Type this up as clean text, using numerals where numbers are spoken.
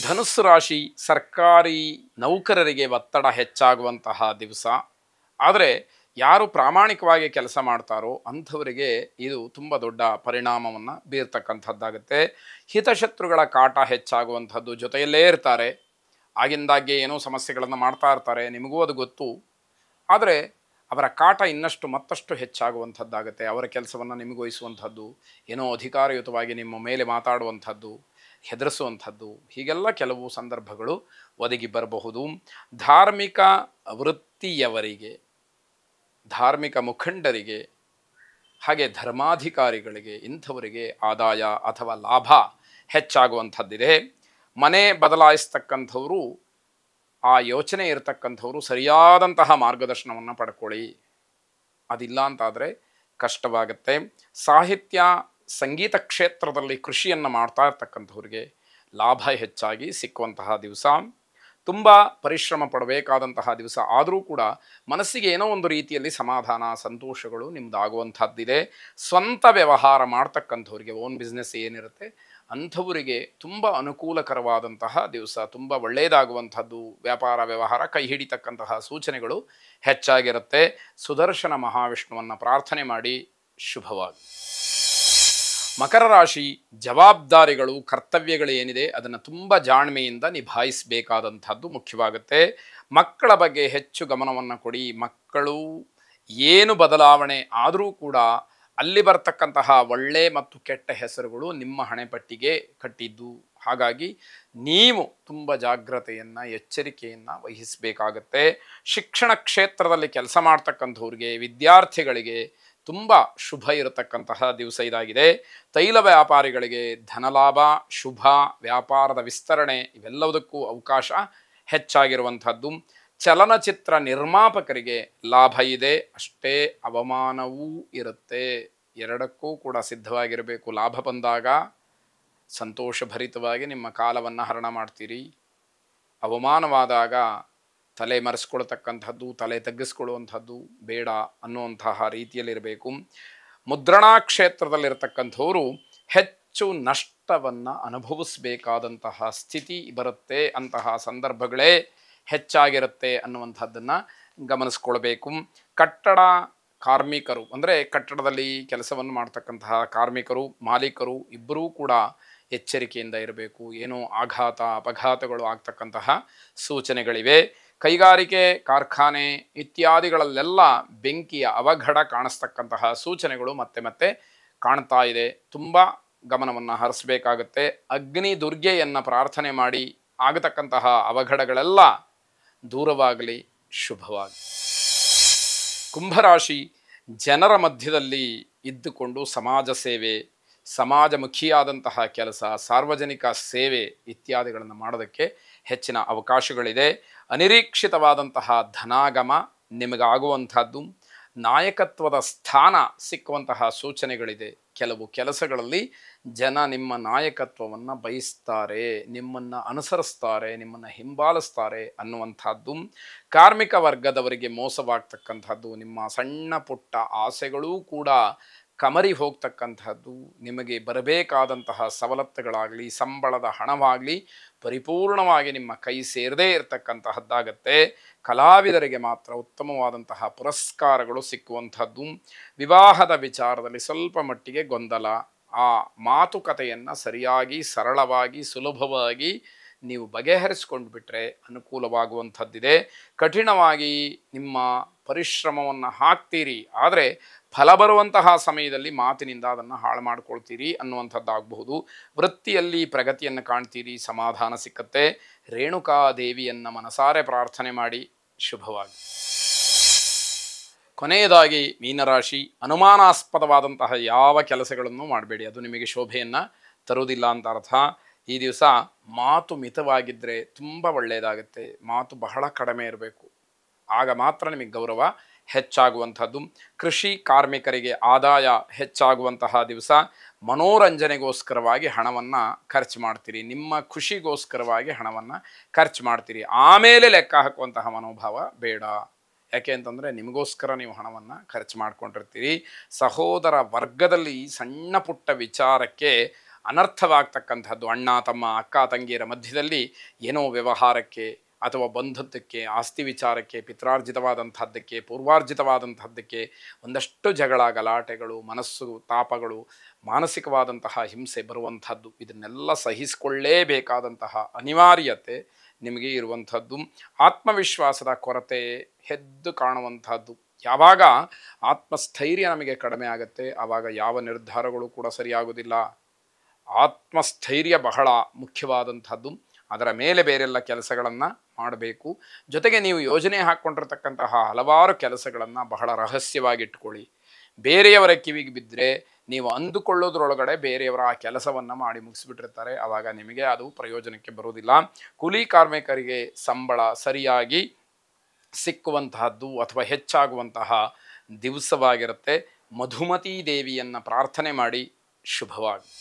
ಧನುಸ್ಸು ರಾಶಿ ಸರ್ಕಾರಿ ನೌಕರರಿಗೆ ಒತ್ತಡ ಹೆಚ್ಚಾಗುವಂತಹ ದಿವಸ. ಆದರೆ ಯಾರು ಪ್ರಾಮಾಣಿಕವಾಗಿ ಕೆಲಸ ಮಾಡ್ತಾರೋ ಅಂಥವರಿಗೆ ಇದು ತುಂಬ ದೊಡ್ಡ ಪರಿಣಾಮವನ್ನು ಬೀರ್ತಕ್ಕಂಥದ್ದಾಗುತ್ತೆ. ಹಿತಶತ್ರುಗಳ ಕಾಟ ಹೆಚ್ಚಾಗುವಂಥದ್ದು, ಜೊತೆಯಲ್ಲೇ ಇರ್ತಾರೆ, ಆಗಿಂದಾಗ್ಗೆ ಏನೋ ಸಮಸ್ಯೆಗಳನ್ನು ಮಾಡ್ತಾ ಇರ್ತಾರೆ, ನಿಮಗೂ ಅದು ಗೊತ್ತು. ಆದರೆ ಅವರ ಕಾಟ ಇನ್ನಷ್ಟು ಮತ್ತಷ್ಟು ಹೆಚ್ಚಾಗುವಂಥದ್ದಾಗುತ್ತೆ. ಅವರ ಕೆಲಸವನ್ನು ನಿಮಗೊಳಿಸುವಂಥದ್ದು, ಏನೋ ಅಧಿಕಾರಯುತವಾಗಿ ನಿಮ್ಮ ಮೇಲೆ ಮಾತಾಡುವಂಥದ್ದು, ಹೆದರಿಸುವಂಥದ್ದು, ಹೀಗೆಲ್ಲ ಕೆಲವು ಸಂದರ್ಭಗಳು ಒದಗಿ ಬರಬಹುದು. ಧಾರ್ಮಿಕ ವೃತ್ತಿಯವರಿಗೆ, ಧಾರ್ಮಿಕ ಮುಖಂಡರಿಗೆ, ಹಾಗೆ ಧರ್ಮಾಧಿಕಾರಿಗಳಿಗೆ, ಇಂಥವರಿಗೆ ಆದಾಯ ಅಥವಾ ಲಾಭ ಹೆಚ್ಚಾಗುವಂಥದ್ದಿದೆ. ಮನೆ ಬದಲಾಯಿಸ್ತಕ್ಕಂಥವರು, ಆ ಯೋಚನೆ ಇರತಕ್ಕಂಥವರು ಸರಿಯಾದಂತಹ ಮಾರ್ಗದರ್ಶನವನ್ನು ಪಡ್ಕೊಳ್ಳಿ. ಅದಿಲ್ಲ ಅಂತಾದರೆ ಕಷ್ಟವಾಗುತ್ತೆ. ಸಾಹಿತ್ಯ ಸಂಗೀತ ಕ್ಷೇತ್ರದಲ್ಲಿ ಕೃಷಿಯನ್ನು ಮಾಡ್ತಾ ಇರ್ತಕ್ಕಂಥವ್ರಿಗೆ ಲಾಭ ಹೆಚ್ಚಾಗಿ ಸಿಕ್ಕುವಂತಹ ದಿವಸ. ತುಂಬ ಪರಿಶ್ರಮ ಪಡಬೇಕಾದಂತಹ ದಿವಸ ಆದರೂ ಕೂಡ ಮನಸ್ಸಿಗೆ ಏನೋ ಒಂದು ರೀತಿಯಲ್ಲಿ ಸಮಾಧಾನ, ಸಂತೋಷಗಳು ನಿಮ್ಮದಾಗುವಂಥದ್ದಿದೆ. ಸ್ವಂತ ವ್ಯವಹಾರ ಮಾಡ್ತಕ್ಕಂಥವ್ರಿಗೆ, ಓನ್ ಬಿಸ್ನೆಸ್ ಏನಿರುತ್ತೆ ಅಂಥವರಿಗೆ ತುಂಬ ಅನುಕೂಲಕರವಾದಂತಹ ದಿವಸ, ತುಂಬ ಒಳ್ಳೆಯದಾಗುವಂಥದ್ದು, ವ್ಯಾಪಾರ ವ್ಯವಹಾರ ಕೈ ಹಿಡಿತಕ್ಕಂತಹ ಸೂಚನೆಗಳು ಹೆಚ್ಚಾಗಿರುತ್ತೆ. ಸುದರ್ಶನ ಮಹಾವಿಷ್ಣುವನ್ನು ಪ್ರಾರ್ಥನೆ ಮಾಡಿ. ಶುಭವಾಗಿ. ಮಕರ ರಾಶಿ ಜವಾಬ್ದಾರಿಗಳು, ಕರ್ತವ್ಯಗಳು ಏನಿದೆ ಅದನ್ನು ತುಂಬ ಜಾಣ್ಮೆಯಿಂದ ನಿಭಾಯಿಸಬೇಕಾದಂಥದ್ದು ಮುಖ್ಯವಾಗುತ್ತೆ. ಮಕ್ಕಳ ಬಗ್ಗೆ ಹೆಚ್ಚು ಗಮನವನ್ನು ಕೊಡಿ. ಮಕ್ಕಳು ಏನು ಬದಲಾವಣೆ ಆದರೂ ಕೂಡ ಅಲ್ಲಿ ಬರ್ತಕ್ಕಂತಹ ಒಳ್ಳೆ ಮತ್ತು ಕೆಟ್ಟ ಹೆಸರುಗಳು ನಿಮ್ಮ ಹಣೆಪಟ್ಟಿಗೆ ಕಟ್ಟಿದ್ದು. ಹಾಗಾಗಿ ನೀವು ತುಂಬ ಜಾಗ್ರತೆಯನ್ನು, ಎಚ್ಚರಿಕೆಯನ್ನು ವಹಿಸಬೇಕಾಗತ್ತೆ. ಶಿಕ್ಷಣ ಕ್ಷೇತ್ರದಲ್ಲಿ ಕೆಲಸ ಮಾಡ್ತಕ್ಕಂಥವ್ರಿಗೆ, ವಿದ್ಯಾರ್ಥಿಗಳಿಗೆ ತುಂಬ ಶುಭ ಇರತಕ್ಕಂತಹ ದಿವಸ ಇದಾಗಿದೆ. ತೈಲ ವ್ಯಾಪಾರಿಗಳಿಗೆ ಧನಲಾಭ, ಶುಭ, ವ್ಯಾಪಾರದ ವಿಸ್ತರಣೆ ಇವೆಲ್ಲದಕ್ಕೂ ಅವಕಾಶ ಹೆಚ್ಚಾಗಿರುವಂಥದ್ದು. ಚಲನಚಿತ್ರ ನಿರ್ಮಾಪಕರಿಗೆ ಲಾಭ ಇದೆ, ಅಷ್ಟೇ ಅವಮಾನವೂ ಇರುತ್ತೆ. ಎರಡಕ್ಕೂ ಕೂಡ ಸಿದ್ಧವಾಗಿರಬೇಕು. ಲಾಭ ಬಂದಾಗ ಸಂತೋಷಭರಿತವಾಗಿ ನಿಮ್ಮ ಕಾಲವನ್ನು ಹರಣ ಮಾಡ್ತೀರಿ. ಅವಮಾನವಾದಾಗ ತಲೆ ಮರೆಸ್ಕೊಳ್ತಕ್ಕಂಥದ್ದು, ತಲೆ ತಗ್ಗಿಸ್ಕೊಳ್ಳುವಂಥದ್ದು ಬೇಡ ಅನ್ನುವಂತಹ ರೀತಿಯಲ್ಲಿರಬೇಕು. ಮುದ್ರಣಾ ಕ್ಷೇತ್ರದಲ್ಲಿರ್ತಕ್ಕಂಥವರು ಹೆಚ್ಚು ನಷ್ಟವನ್ನು ಅನುಭವಿಸಬೇಕಾದಂತಹ ಸ್ಥಿತಿ ಬರುತ್ತೆ. ಅಂತಹ ಸಂದರ್ಭಗಳೇ ಹೆಚ್ಚಾಗಿರುತ್ತೆ ಅನ್ನುವಂಥದ್ದನ್ನು ಗಮನಿಸ್ಕೊಳ್ಬೇಕು. ಕಟ್ಟಡ ಕಾರ್ಮಿಕರು, ಅಂದರೆ ಕಟ್ಟಡದಲ್ಲಿ ಕೆಲಸವನ್ನು ಮಾಡ್ತಕ್ಕಂತಹ ಕಾರ್ಮಿಕರು, ಮಾಲೀಕರು ಇಬ್ಬರೂ ಕೂಡ ಎಚ್ಚರಿಕೆಯಿಂದ ಇರಬೇಕು. ಏನೋ ಆಘಾತ, ಅಪಘಾತಗಳು ಆಗ್ತಕ್ಕಂತಹ ಸೂಚನೆಗಳಿವೆ. ಕೈಗಾರಿಕೆ, ಕಾರ್ಖಾನೆ ಇತ್ಯಾದಿಗಳಲ್ಲೆಲ್ಲ ಬೆಂಕಿಯ ಅವಘಡ ಕಾಣಿಸ್ತಕ್ಕಂತಹ ಸೂಚನೆಗಳು ಮತ್ತೆ ಮತ್ತೆ ಕಾಣ್ತಾ ಇದೆ. ತುಂಬ ಗಮನವನ್ನು ಹರಿಸಬೇಕಾಗುತ್ತೆ. ಅಗ್ನಿ ದುರ್ಗೆಯನ್ನು ಪ್ರಾರ್ಥನೆ ಮಾಡಿ ಆಗತಕ್ಕಂತಹ ಅವಘಡಗಳೆಲ್ಲ ದೂರವಾಗಲಿ. ಶುಭವಾಗಿ. ಕುಂಭರಾಶಿ ಜನರ ಮಧ್ಯದಲ್ಲಿ ಇದ್ದುಕೊಂಡು ಸಮಾಜ ಸೇವೆ, ಸಮಾಜಮುಖಿಯಾದಂತಹ ಕೆಲಸ, ಸಾರ್ವಜನಿಕ ಸೇವೆ ಇತ್ಯಾದಿಗಳನ್ನು ಮಾಡೋದಕ್ಕೆ ಹೆಚ್ಚಿನ ಅವಕಾಶಗಳಿದೆ. ಅನಿರೀಕ್ಷಿತವಾದಂತಹ ಧನಾಗಮ ನಿಮಗಾಗುವಂಥದ್ದು. ನಾಯಕತ್ವದ ಸ್ಥಾನ ಸಿಕ್ಕುವಂತಹ ಸೂಚನೆಗಳಿದೆ. ಕೆಲವು ಕೆಲಸಗಳಲ್ಲಿ ಜನ ನಿಮ್ಮ ನಾಯಕತ್ವವನ್ನು ಬಯಸ್ತಾರೆ, ನಿಮ್ಮನ್ನು ಅನುಸರಿಸ್ತಾರೆ, ನಿಮ್ಮನ್ನು ಹಿಂಬಾಲಿಸ್ತಾರೆ ಅನ್ನುವಂಥದ್ದು. ಕಾರ್ಮಿಕ ವರ್ಗದವರಿಗೆ ಮೋಸವಾಗ್ತಕ್ಕಂಥದ್ದು, ನಿಮ್ಮ ಸಣ್ಣ ಪುಟ್ಟ ಆಸೆಗಳೂ ಕೂಡ ಕಮರಿ ಹೋಗ್ತಕ್ಕಂಥದ್ದು. ನಿಮಗೆ ಬರಬೇಕಾದಂತಹ ಸವಲತ್ತುಗಳಾಗಲಿ, ಸಂಬಳದ ಹಣವಾಗಲಿ ಪರಿಪೂರ್ಣವಾಗಿ ನಿಮ್ಮ ಕೈ ಸೇರದೇ ಇರತಕ್ಕಂತಹದ್ದಾಗತ್ತೆ. ಕಲಾವಿದರಿಗೆ ಮಾತ್ರ ಉತ್ತಮವಾದಂತಹ ಪುರಸ್ಕಾರಗಳು ಸಿಕ್ಕುವಂಥದ್ದು. ವಿವಾಹದ ವಿಚಾರದಲ್ಲಿ ಸ್ವಲ್ಪ ಮಟ್ಟಿಗೆ ಗೊಂದಲ. ಆ ಮಾತುಕತೆಯನ್ನು ಸರಿಯಾಗಿ, ಸರಳವಾಗಿ, ಸುಲಭವಾಗಿ ನೀವು ಬಗೆಹರಿಸ್ಕೊಂಡು ಬಿಟ್ಟರೆ ಅನುಕೂಲವಾಗುವಂಥದ್ದಿದೆ. ಕಠಿಣವಾಗಿ ನಿಮ್ಮ ಪರಿಶ್ರಮವನ್ನು ಹಾಕ್ತೀರಿ, ಆದರೆ ಫಲ ಬರುವಂತಹ ಸಮಯದಲ್ಲಿ ಮಾತಿನಿಂದ ಅದನ್ನು ಹಾಳು ಮಾಡ್ಕೊಳ್ತೀರಿ ಅನ್ನುವಂಥದ್ದಾಗಬಹುದು. ವೃತ್ತಿಯಲ್ಲಿ ಪ್ರಗತಿಯನ್ನು ಕಾಣ್ತೀರಿ, ಸಮಾಧಾನ ಸಿಕ್ಕತ್ತೆ. ರೇಣುಕಾ ದೇವಿಯನ್ನು ಮನಸಾರೆ ಪ್ರಾರ್ಥನೆ ಮಾಡಿ. ಶುಭವಾಗಿ. ಕೊನೆಯದಾಗಿ ಮೀನರಾಶಿ, ಅನುಮಾನಾಸ್ಪದವಾದಂತಹ ಯಾವ ಕೆಲಸಗಳನ್ನು ಮಾಡಬೇಡಿ, ಅದು ನಿಮಗೆ ಶೋಭೆಯನ್ನು ತರುವುದಿಲ್ಲ ಅಂತ ಅರ್ಥ. ಈ ದಿವಸ ಮಾತು ಮಿತವಾಗಿದ್ದರೆ ತುಂಬ ಒಳ್ಳೆಯದಾಗುತ್ತೆ. ಮಾತು ಬಹಳ ಕಡಿಮೆ ಇರಬೇಕು, ಆಗ ಮಾತ್ರ ನಿಮಗೆ ಗೌರವ ಹೆಚ್ಚಾಗುವಂಥದ್ದು. ಕೃಷಿ ಕಾರ್ಮಿಕರಿಗೆ ಆದಾಯ ಹೆಚ್ಚಾಗುವಂತಹ ದಿವಸ. ಮನೋರಂಜನೆಗೋಸ್ಕರವಾಗಿ ಹಣವನ್ನು ಖರ್ಚು ಮಾಡ್ತೀರಿ, ನಿಮ್ಮ ಖುಷಿಗೋಸ್ಕರವಾಗಿ ಹಣವನ್ನು ಖರ್ಚು ಮಾಡ್ತೀರಿ. ಆಮೇಲೆ ಲೆಕ್ಕ ಹಾಕುವಂತಹ ಮನೋಭಾವ ಬೇಡ. ಯಾಕೆ ಅಂತಂದರೆ ನಿಮಗೋಸ್ಕರ ನೀವು ಹಣವನ್ನು ಖರ್ಚು ಮಾಡ್ಕೊಂಡಿರ್ತೀರಿ. ಸಹೋದರ ವರ್ಗದಲ್ಲಿ ಸಣ್ಣ ಪುಟ್ಟ ವಿಚಾರಕ್ಕೆ ಅನರ್ಥವಾಗ್ತಕ್ಕಂಥದ್ದು. ಅಣ್ಣ ತಮ್ಮ ಅಕ್ಕ ತಂಗಿಯರ ಮಧ್ಯದಲ್ಲಿ ಏನೋ ವ್ಯವಹಾರಕ್ಕೆ ಅಥವಾ ಬಂಧುತ್ವಕ್ಕೆ, ಆಸ್ತಿ ವಿಚಾರಕ್ಕೆ, ಪಿತ್ರಾರ್ಜಿತವಾದಂಥದ್ದಕ್ಕೆ, ಪೂರ್ವಾರ್ಜಿತವಾದಂಥದ್ದಕ್ಕೆ ಒಂದಷ್ಟು ಜಗಳ ಗಲಾಟೆಗಳು, ಮನಸ್ಸು ತಾಪಗಳು, ಮಾನಸಿಕವಾದಂತಹ ಹಿಂಸೆ ಬರುವಂಥದ್ದು. ಇದನ್ನೆಲ್ಲ ಸಹಿಸಿಕೊಳ್ಳೇಬೇಕಾದಂತಹ ಅನಿವಾರ್ಯತೆ ನಿಮಗೆ ಇರುವಂಥದ್ದು. ಆತ್ಮವಿಶ್ವಾಸದ ಕೊರತೆ ಎದ್ದು ಕಾಣುವಂಥದ್ದು. ಯಾವಾಗ ಆತ್ಮಸ್ಥೈರ್ಯ ನಮಗೆ ಕಡಿಮೆ ಆಗುತ್ತೆ ಆವಾಗ ಯಾವ ನಿರ್ಧಾರಗಳು ಕೂಡ ಸರಿಯಾಗುವುದಿಲ್ಲ. ಆತ್ಮಸ್ಥೈರ್ಯ ಬಹಳ ಮುಖ್ಯವಾದಂಥದ್ದು. ಅದರ ಮೇಲೆ ಬೇರೆಲ್ಲ ಕೆಲಸಗಳನ್ನು ಮಾಡಬೇಕು. ಜೊತೆಗೆ ನೀವು ಯೋಜನೆ ಹಾಕ್ಕೊಂಡಿರ್ತಕ್ಕಂತಹ ಹಲವಾರು ಕೆಲಸಗಳನ್ನು ಬಹಳ ರಹಸ್ಯವಾಗಿಟ್ಕೊಳ್ಳಿ. ಬೇರೆಯವರ ಕಿವಿಗೆ ಬಿದ್ದರೆ ನೀವು ಅಂದುಕೊಳ್ಳೋದ್ರೊಳಗಡೆ ಬೇರೆಯವರ ಆ ಕೆಲಸವನ್ನು ಮಾಡಿ ಮುಗಿಸ್ಬಿಟ್ಟಿರ್ತಾರೆ. ಆವಾಗ ನಿಮಗೆ ಅದು ಪ್ರಯೋಜನಕ್ಕೆ ಬರುವುದಿಲ್ಲ. ಕೂಲಿ ಕಾರ್ಮಿಕರಿಗೆ ಸಂಬಳ ಸರಿಯಾಗಿ ಸಿಕ್ಕುವಂತಹದ್ದು ಅಥವಾ ಹೆಚ್ಚಾಗುವಂತಹ ದಿವಸವಾಗಿರುತ್ತೆ. ಮಧುಮತಿ ದೇವಿಯನ್ನು ಪ್ರಾರ್ಥನೆ ಮಾಡಿ. ಶುಭವಾಗಿ.